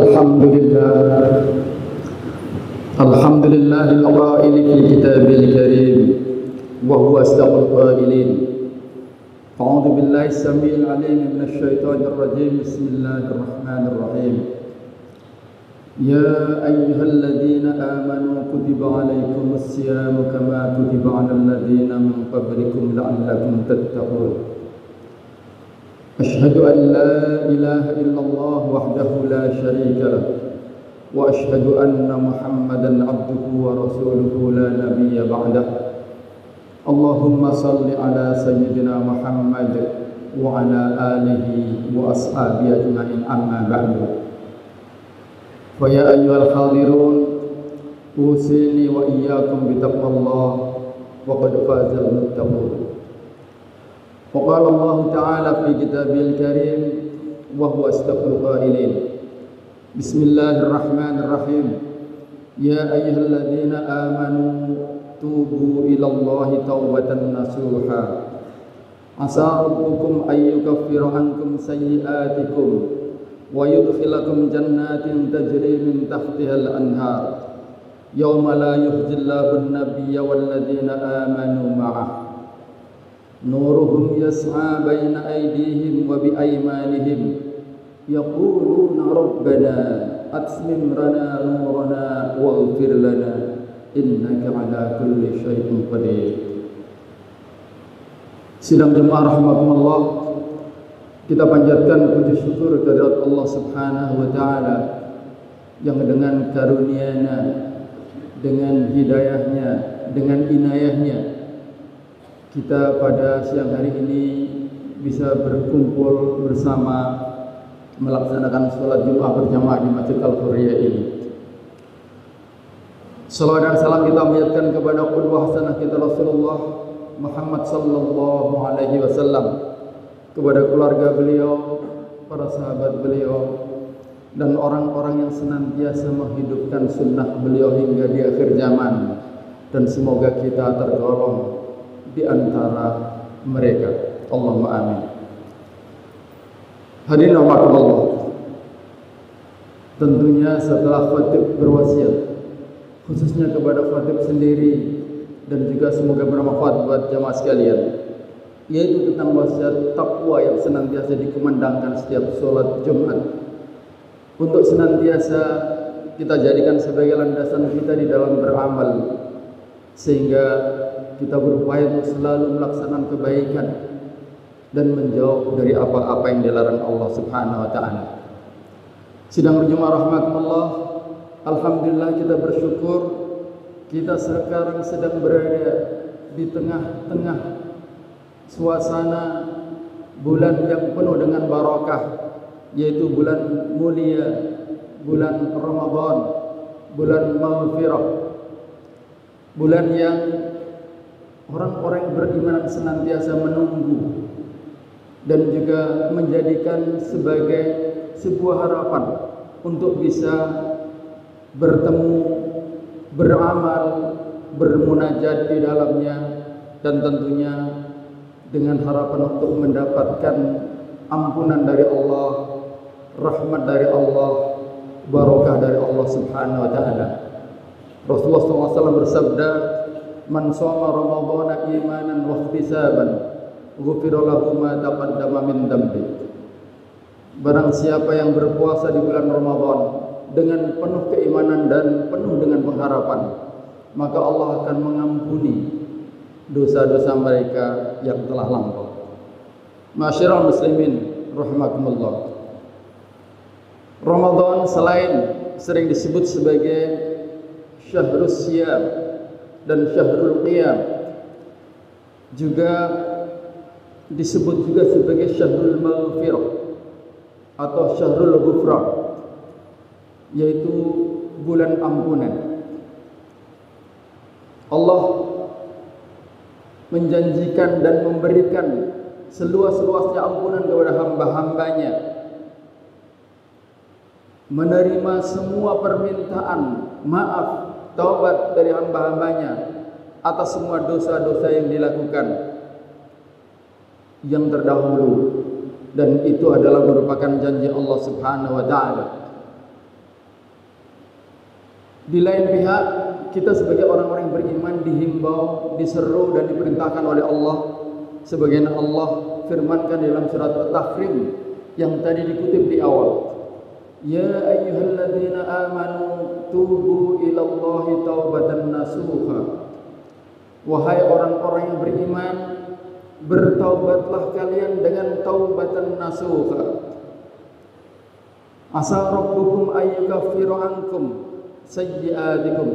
الحمد لله الحمد لله القائل في كتابه الكريم وهو أصدق القائلين. أعوذ بالله السميع العليم من الشيطان الرجيم. بسم الله الرحمن الرحيم. يا أيها الذين آمنوا كتب عليكم الصيام كما كتب على الذين من قبلكم لعلكم تتقون. أشهد أن لا إله إلا الله وحده لا شريك له وأشهد أن محمدا عبده ورسوله لا نبي بعده. اللهم صل على سيدنا محمد وعلى آله وأصحابه أجمعين. أما بعد، فيا أيها الحاضرون، أوصيني وإياكم بتقوى الله وقد فاز المتقون. وقال الله تعالى في كتابه الكريم وهو أصدق القائلين. بسم الله الرحمن الرحيم. يا أيها الذين آمنوا توبوا إلى الله توبة نصوحا عسى ربكم أن يكفر عنكم سيئاتكم ويدخلكم جنات تجري من تحتها الأنهار يوم لا يخزي الله النبي والذين آمنوا معه نورهم يسعى بين أيديهم وبأيمانهم يقولون ربنا أتمم لنا نورنا واغفر لنا إنك على كل شيء قدير. Sidang jemaah rahimakumullah, kita panjatkan puji syukur kehadirat Allah Subhanahu wa taala yang dengan karunia-Nya, dengan hidayahnya, dengan inayahnya, kita pada siang hari ini bisa berkumpul bersama melaksanakan sholat Jumat berjamaah di Masjid Al-Hurriyah ini. Salawat dan salam kita panjatkan kepada qudwah hasanah kita Rasulullah Muhammad sallallahu alaihi wasallam, kepada keluarga beliau, para sahabat beliau, dan orang-orang yang senantiasa menghidupkan sunnah beliau hingga di akhir zaman, dan semoga kita tergolong di antara mereka. Allahumma amin. Hadirin rahimakumullah, tentunya setelah khatib berwasiat, khususnya kepada khatib sendiri dan juga semoga bermanfaat buat jamaah sekalian, yaitu tentang wasiat takwa yang senantiasa dikumandangkan setiap sholat Jumat, untuk senantiasa kita jadikan sebagai landasan kita di dalam beramal, sehingga kita berupaya untuk selalu melaksanakan kebaikan dan menjauh dari apa-apa yang dilarang Allah Subhanahu wa taala. Sidang berjamaah rahimakumullah, alhamdulillah kita bersyukur kita sekarang sedang berada di tengah-tengah suasana bulan yang penuh dengan barakah, yaitu bulan mulia, bulan Ramadan, bulan maghfirah, bulan yang orang-orang yang beriman senantiasa menunggu dan juga menjadikan sebagai sebuah harapan untuk bisa bertemu, beramal, bermunajat di dalamnya, dan tentunya dengan harapan untuk mendapatkan ampunan dari Allah, rahmat dari Allah, barakah dari Allah Subhanahu wa taala. Rasulullah SAW bersabda, "Man shoma Ramadhana imanan wa ihtisaban, ghufira lahu ma taqaddama min dhanbi." Barang siapa yang berpuasa di bulan Ramadan dengan penuh keimanan dan penuh dengan pengharapan, maka Allah akan mengampuni dosa-dosa mereka yang telah lampau. Ma'asyiral muslimin rahimakumullah, Ramadan selain sering disebut sebagai syahrus siyam dan syahrul qiyam, juga disebut juga sebagai syahrul maghfirah atau syahrul ghufran, yaitu bulan ampunan. Allah menjanjikan dan memberikan seluas-luasnya ampunan kepada hamba-hambanya, menerima semua permintaan maaf, taubat dari hamba-hambanya atas semua dosa-dosa yang dilakukan yang terdahulu, dan itu adalah merupakan janji Allah Subhanahu wa taala. Di lain pihak, kita sebagai orang-orang yang beriman dihimbau, diseru dan diperintahkan oleh Allah sebagaimana Allah firmankan dalam surat At-Tahrim yang tadi dikutip di awal. Ya ayyuhalladzina amanu tubu ilallahi taubatan nasuha. Wahai orang-orang yang beriman, bertaubatlah kalian dengan taubatan nasuha. Asa rabbukum ayyukaffiru ankum sayyi'atikum.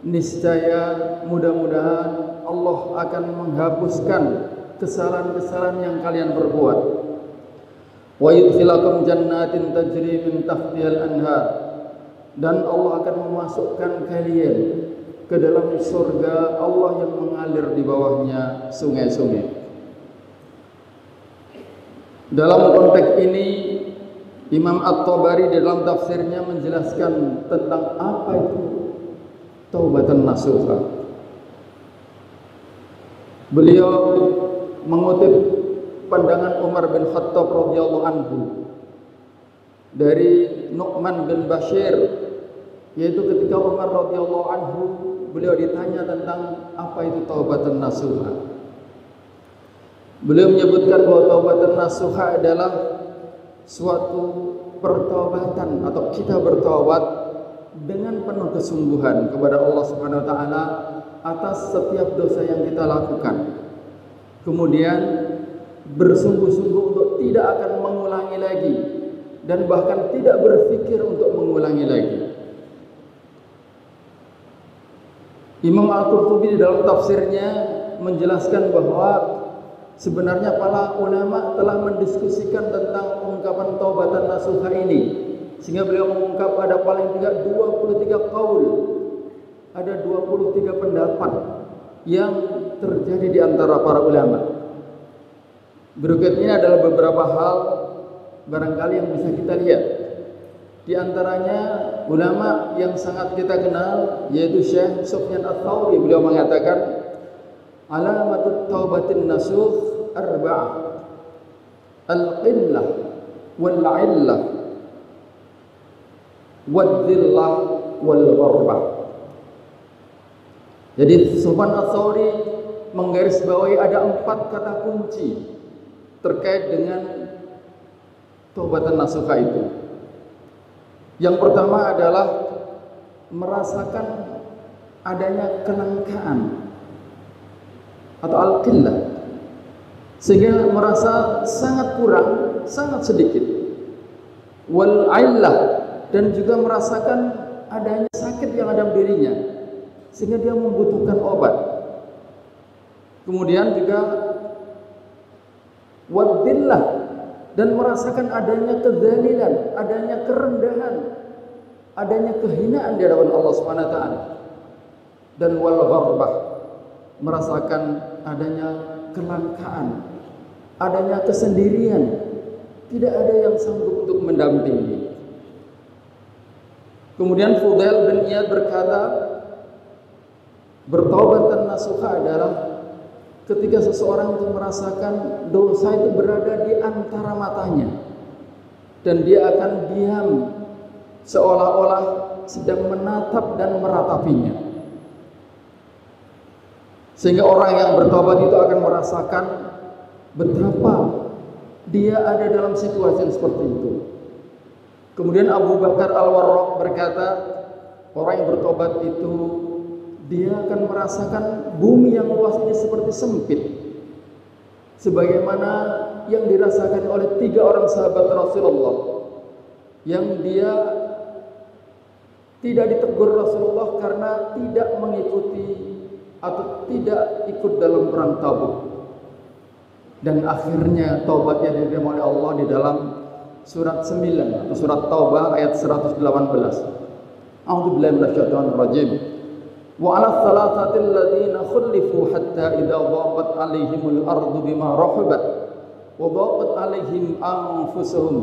Niscaya mudah-mudahan Allah akan menghapuskan kesalahan-kesalahan yang kalian perbuat. Wa yudkhilakum jannatin tajri min tahtihal anhar. Dan Allah akan memasukkan kalian ke dalam surga Allah yang mengalir di bawahnya sungai-sungai. Dalam konteks ini Imam At-Tabari dalam tafsirnya menjelaskan tentang apa itu taubatan nasuha. Beliau mengutip pandangan Umar bin Khattab radhiyallahu anhu dari Nu'man bin Bashir, yaitu ketika Umar radhiyallahu anhu beliau ditanya tentang apa itu taubatan nasuha. Beliau menyebutkan bahwa taubatan nasuha adalah suatu pertobatan atau kita bertobat dengan penuh kesungguhan kepada Allah Subhanahu wa taala atas setiap dosa yang kita lakukan. Kemudian bersungguh-sungguh untuk tidak akan mengulangi lagi dan bahkan tidak berpikir untuk mengulangi lagi. Imam Al-Qurtubi di dalam tafsirnya menjelaskan bahwa sebenarnya para ulama telah mendiskusikan tentang ungkapan taubatan nasuha ini, sehingga beliau mengungkap ada paling tidak 23 qaul, ada 23 pendapat yang terjadi di antara para ulama. Berikut ini adalah beberapa hal barangkali yang bisa kita lihat. Di antaranya ulama yang sangat kita kenal yaitu Syekh Sufyan Ats-Tsauri, beliau mengatakan alamatut taubatin nasuh arba'ah, al-qillah wal-'illah wad-dhillah wal-gharbah. Jadi Sufyan Ats-Tsauri menggarisbawahi ada 4 kata kunci terkait dengan taubatan nasuha itu. Yang pertama adalah merasakan adanya kelangkaan atau al-qillah, sehingga merasa sangat kurang, sangat sedikit. Wal-'illah, dan juga merasakan adanya sakit yang ada di dirinya sehingga dia membutuhkan obat. Kemudian juga wad-dhillah, dan merasakan adanya kezalilan, adanya kerendahan, adanya kehinaan di hadapan Allah Subhanahu wa taala. Dan wal-gharbah, merasakan adanya kelangkaan, adanya kesendirian, tidak ada yang sanggup untuk mendampingi. Kemudian Fudail bin Iyad berkata, bertaubatan nasuha adalah ketika seseorang itu merasakan dosa itu berada di antara matanya dan dia akan diam seolah-olah sedang menatap dan meratapinya. Sehingga orang yang bertobat itu akan merasakan betapa dia ada dalam situasi yang seperti itu. Kemudian Abu Bakar Al-Warraq berkata, orang yang bertobat itu dia akan merasakan bumi yang luasnya seperti sempit, sebagaimana yang dirasakan oleh 3 orang sahabat Rasulullah yang dia tidak ditegur Rasulullah karena tidak mengikuti atau tidak ikut dalam perang Tabuk, dan akhirnya taubatnya diterima oleh Allah di dalam surat 9 atau surat Taubah ayat 118. A'udzubillahi minasyaitonir rajim. Wa 'ala thalathatil ladzina khulifu hatta idza dhaqat 'alaihimul ardu bima rahabat wa dhaqat 'alaihim anfusuhum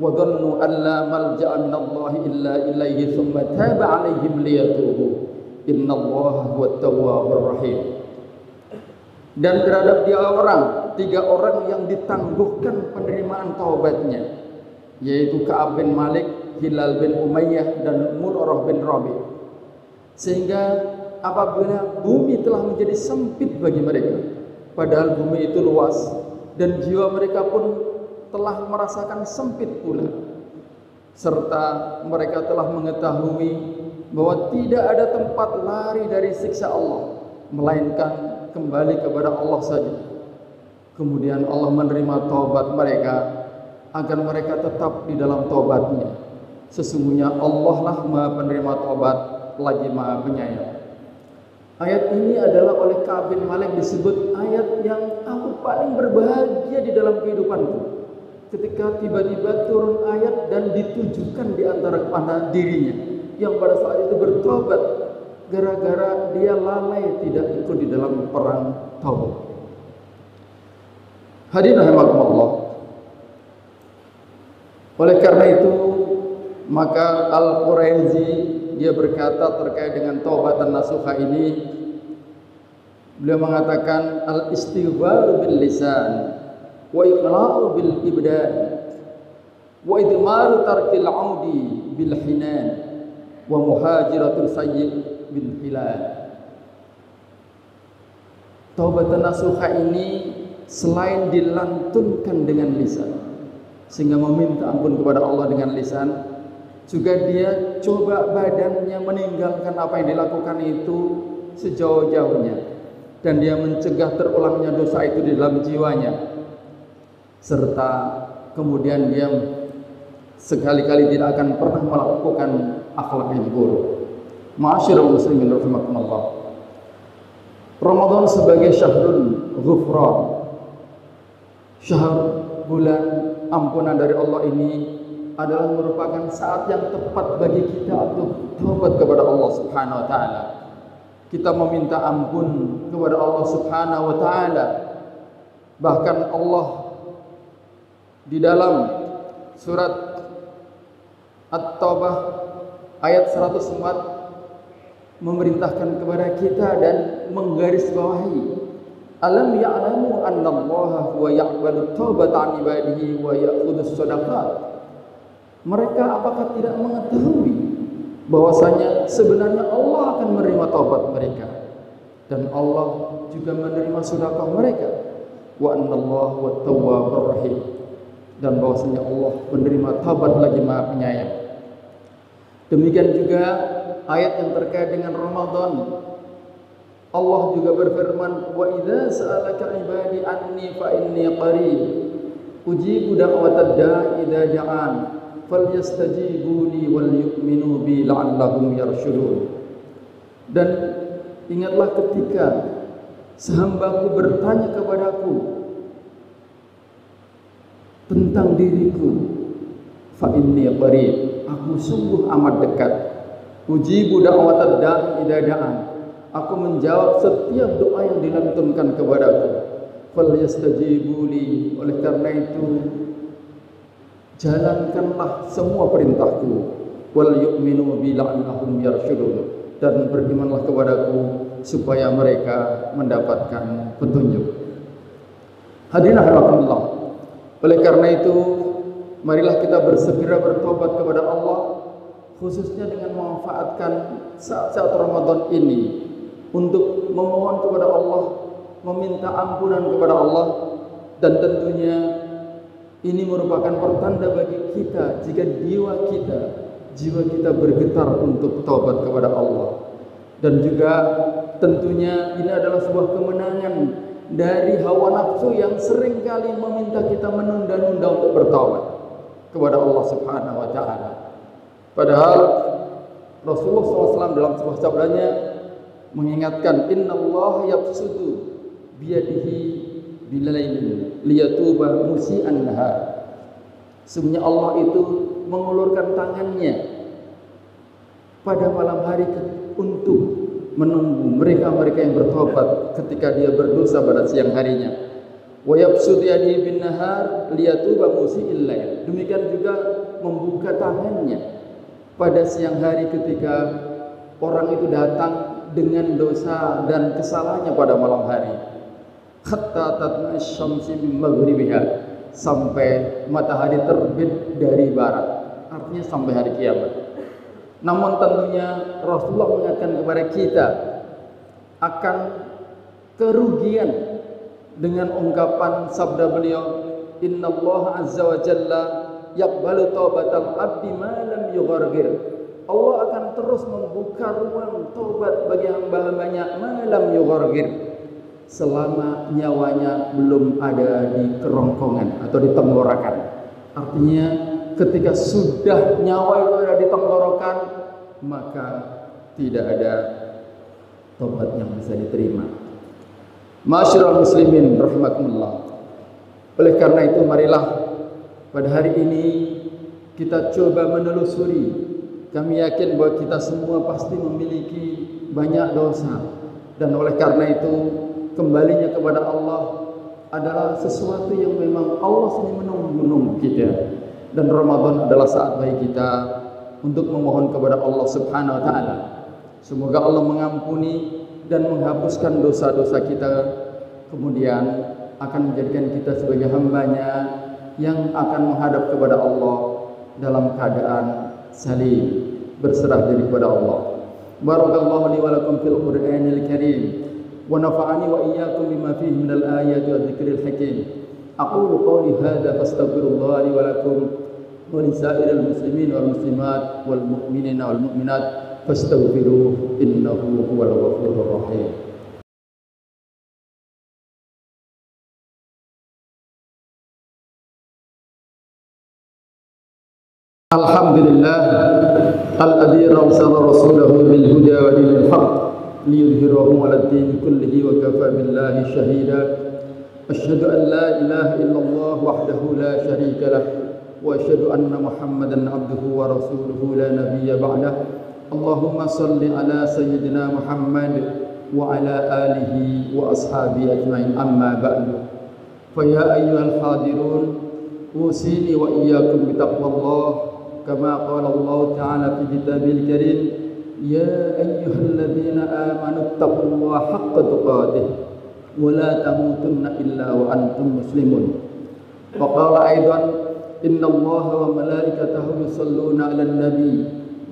wa dhannu an la malja'a minallahi illa ilaihi thumma taba 'alaihim liyatubu innallaha huwat tawwabur rahim. Dan terhadap dia 3 orang yang ditangguhkan penerimaan taubatnya, yaitu Ka'ab bin Malik, Hilal bin Umayyah, dan Murarah bin Rabi'. Sehingga apabila bumi telah menjadi sempit bagi mereka, padahal bumi itu luas, dan jiwa mereka pun telah merasakan sempit pula, serta mereka telah mengetahui bahwa tidak ada tempat lari dari siksa Allah, melainkan kembali kepada Allah saja. Kemudian Allah menerima taubat mereka agar mereka tetap di dalam taubatnya. Sesungguhnya Allah lah Maha penerima taubat lagi Maha penyayang. Ayat ini adalah oleh Ka'ab bin Malik disebut ayat yang aku paling berbahagia di dalam kehidupanku. Ketika tiba-tiba turun ayat dan ditujukan di antara kepada dirinya yang pada saat itu bertobat gara-gara dia lalai tidak ikut di dalam perang Tabuk. Hadirin rahimakumullah. Oleh karena itu maka Al-Quraizi dia berkata terkait dengan taubatan nasuha ini, beliau mengatakan al-istighfar bil lisan wa iqra'u bil ibdan wa idmaru tarkil 'audi bil hinan wa muhajiratul sayyi bil hilal. Taubatan nasuha ini selain dilantunkan dengan lisan sehingga meminta ampun kepada Allah dengan lisan, juga dia coba badannya meninggalkan apa yang dilakukan itu sejauh-jauhnya, dan dia mencegah terulangnya dosa itu di dalam jiwanya, serta kemudian dia sekali-kali tidak akan pernah melakukan akhlak yang buruk. Ma'asyiral muslimin rahimakumullah. Ramadan sebagai syahrul ghufran, syahr bulan ampunan dari Allah ini adalah merupakan saat yang tepat bagi kita untuk taubat kepada Allah Subhanahu wa taala. Kita meminta ampun kepada Allah Subhanahu wa taala. Bahkan Allah di dalam surat At-Taubah ayat 104 memerintahkan kepada kita dan menggarisbawahi, alam ya'lamu annallaha huwa yaqbalu taubata 'an ibadihi wa ya'khudus shadaqat. Mereka apakah tidak mengetahui bahwasanya sebenarnya Allah akan menerima taubat mereka dan Allah juga menerima sedekah mereka, wa annallaha huwa tawwabur rahim, dan bahwasanya Allah menerima taubat lagi Maha Penyayang. Demikian juga ayat yang terkait dengan Ramadan. Allah juga berfirman, wa idza sa'alaka ibadi anni fa inni qarib ujibu da'watad da'i idza da'an falyastajibuni wal yu'minu bi la'allahum yarshudun. Dan ingatlah ketika sehambaku bertanya kepadaku tentang diriku, fa inni qarib, aku sungguh amat dekat. Ujibu da'watad da'i idza da'an, aku menjawab setiap doa yang dilantunkan kepadaku. Falyastajibuli, oleh karena itu jalankanlah semua perintahku. Wal yu'minu bi la'allahum yarshudun, dan berimanlah kepadaku supaya mereka mendapatkan petunjuk. Hadirin rahimakumullah. Oleh karena itu marilah kita bersegera bertobat kepada Allah, khususnya dengan memanfaatkan saat-saat Ramadan ini untuk memohon kepada Allah, meminta ampunan kepada Allah, dan tentunya ini merupakan pertanda bagi kita jika jiwa kita bergetar untuk taubat kepada Allah. Dan juga tentunya ini adalah sebuah kemenangan dari hawa nafsu yang seringkali meminta kita menunda-nunda untuk bertaubat kepada Allah Subhanahu wa taala. Padahal Rasulullah SAW dalam sebuah sabdanya mengingatkan, innallaha yabsutu biyadihi bilailin liyatuba musi'an nahar. Sesungguhnya Allah itu mengulurkan tangannya pada malam hari untuk menunggu mereka-mereka yang bertobat ketika dia berdosa pada siang harinya. Wa yabsutu yadihi bin nahar liyatuba musi'il lail. Demikian juga membuka tangannya pada siang hari ketika orang itu datang dengan dosa dan kesalahannya pada malam hari. Hatta tatma syamsi min maghribiha, sampai matahari terbit dari barat, artinya sampai hari kiamat. Namun tentunya Rasulullah mengingatkan kepada kita akan kerugian dengan ungkapan sabda beliau, innallaha azza wa jalla yaqbalu taubatal abdi ma lam yughargir. Allah akan terus membuka ruang taubat bagi hamba-hambanya ma lam yughargir, selama nyawanya belum ada di kerongkongan atau di tenggorokan. Artinya ketika sudah nyawa itu ada di tenggorokan, maka tidak ada taubat yang bisa diterima. Ma'asyiral muslimin rahimakumullah. Oleh karena itu marilah pada hari ini kita coba menelusuri. Kami yakin bahwa kita semua pasti memiliki banyak dosa, dan oleh karena itu kembalinya kepada Allah adalah sesuatu yang memang Allah sendiri menunggu kita. Dan Ramadan adalah saat bagi kita untuk memohon kepada Allah Subhanahu wa taala. Semoga Allah mengampuni dan menghapuskan dosa-dosa kita, kemudian akan menjadikan kita sebagai hambanya yang akan menghadap kepada Allah dalam keadaan salim, berserah diri kepada Allah. Barakallahu li wa lakum fil Qur'anil Karim wa nafa'ani wa iyyakum bima fihi minal ayati wa dzikril hakim. Aqulu qawli hadza fastaghfirullah li wa lakum wa li sa'iril muslimin wal muslimat wal mu'minina wal mu'minat fastaghfiruhu innahu huwal ghafurur rahim. Alhamdulillah alladzi arsala rasulahu bil huda wa dinil haqq liyudhhirahu 'alad din kullihi wa kafa billahi shahida. Asyhadu an la ilaha illallah wahdahu la syarika lah wa asyhadu anna Muhammadan 'abduhu wa rasuluhu la nabiyya ba'dah. Allahumma salli ala sayyidina Muhammad wa ala alihi wa ashabihi ajma'in, amma ba'du. Fa ya ayyuhal hadirun usini wa iyyakum bi taqwallah كما قال الله تعالى في كتابه الكريم يا أيها الذين آمنوا اتقوا الله حق تقاته ولا تموتن إلا وأنتم مسلمون. وقال أيضا إن الله وملائكته يصلون على النبي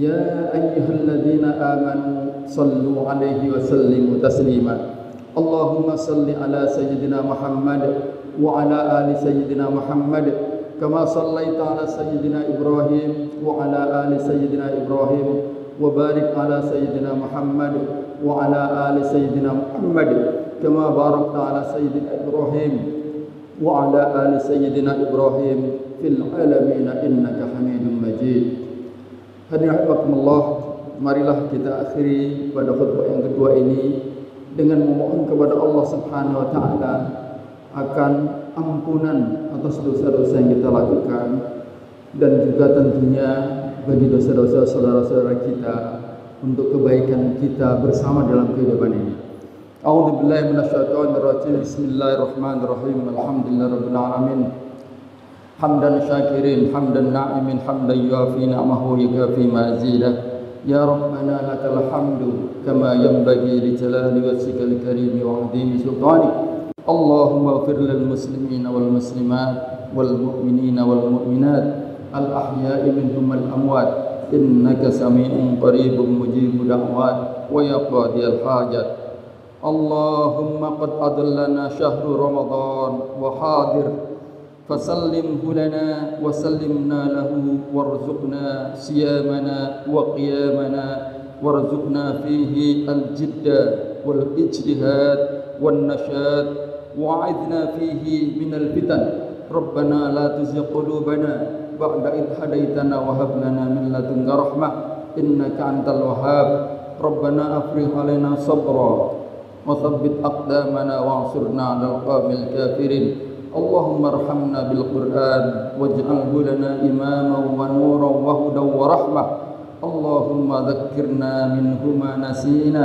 يا أيها الذين آمنوا صلوا عليه وسلموا تسليما. اللهم صل على سيدنا محمد وعلى آل سيدنا محمد كما صليت على سيدنا إبراهيم وعلى آل سيدنا إبراهيم وبارك على سيدنا محمد وعلى آل سيدنا محمد كما باركت على سيدنا إبراهيم وعلى آل سيدنا إبراهيم في العالمين إنك حميد مجيد. Hadirin rahimakumullah, marilah kita akhiri pada khutbah yang kedua ini dengan memohon kepada Allah Subhanahu wa taala akan ampunan atas dosa-dosa yang kita lakukan, dan juga tentunya bagi dosa-dosa saudara-saudara kita untuk kebaikan kita bersama dalam kehidupan ini. A'udzu billahi minasyaitonir rajim. Bismillahirrahmanirrahim. Alhamdulillahirabbil alamin. Hamdan syakirin, hamdan na'imin, hamdan yuafi ni'amahu yukafi mazidah. Ya Rabbana lakal hamdu kama yanbaghi li jalali wajhikal karim wa 'azimi sultanik. Allahumma ighfir lil muslimina wal muslimat wal mu'minina wal mu'minat al ahya'i minhum wal amwat innaka sami'un qaribun mujibud da'wat wa ya qadiyal hajat. Allahumma qad adallana syahru ramadan wa hadir fasallimhu lana wa sallimna lahu warzuqna siyamana wa qiyamana warzuqna fihi al jidda wal ijtihad wan nashad wa'idna fihi minal fitan. Rabbana la tuzigh qulubana ba'da idh hadaitana wa hab lana min ladunka rahmah innaka antal wahhab. Rabbana afrigh alaina sabra wa thabbit aqdamana wa'surna 'alal qawmil kafirin. Allahumma arhamna bil Qur'an waj'alhu lana imaman wa nuran wa hudan wa rahmah. Allahumma dhakkirna minhu ma nasina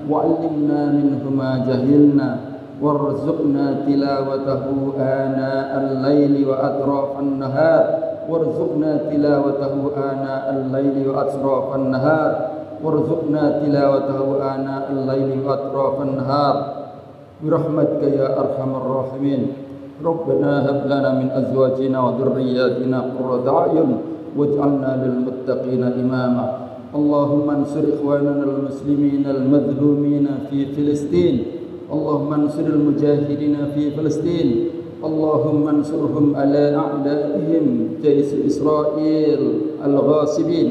wa 'allimna minhu ma jahilna warzuqna tilawatahu ana al-laili wa atrafan nahar warzuqna tilawatahu ana al-laili wa atrafan nahar warzuqna tilawatahu ana al-laili wa atrafan nahar birahmatika ya arhamar rahimin. Rabbana hab lana min azwajina wa dhurriyyatina qurrata a'yun waj'alna lil muttaqina imama. اللهم انصر إخواننا المسلمين المظلومين في فلسطين اللهم انصر المجاهدين في فلسطين اللهم انصرهم على أعدائهم جيش إسرائيل الغاصبين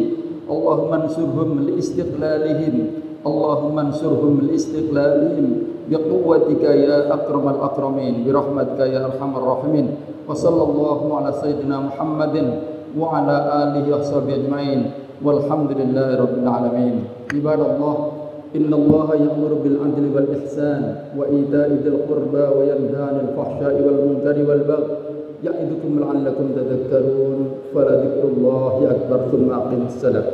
اللهم انصرهم لاستقلالهم اللهم انصرهم لاستقلالهم بقوتك يا أكرم الأكرمين برحمتك يا أرحم الراحمين وصلى الله على سيدنا محمد وعلى آله وصحبه أجمعين والحمد لله رب العالمين. عباد الله إن الله يأمر بالعدل والإحسان وإيتاء ذي القربى وينهى عن الفحشاء والمنكر والبغي يعظكم لعلكم تذكرون فلذكر الله أكبر ثم أقيموا الصلاة.